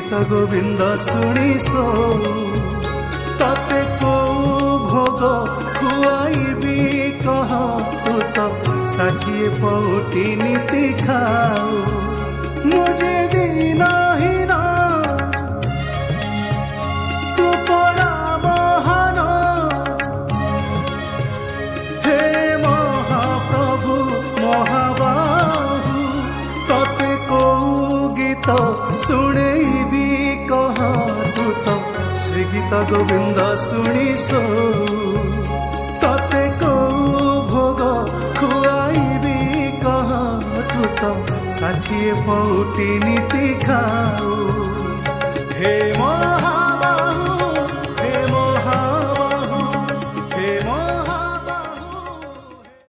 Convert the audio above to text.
गीत गोविंद शुणीशो तते को भोग खुआईबी कह तू तो 60 पौटी नीति खाओ मुझे दीना ही ना तू परा महान हे महाप्रभु महाबाहु तते को गीत शुणेबी कह तू तो श्री गीत गोविंद शुणीशो तते को भोग खुआईबी कह तू तो 60 पौटी नीति खाओ हे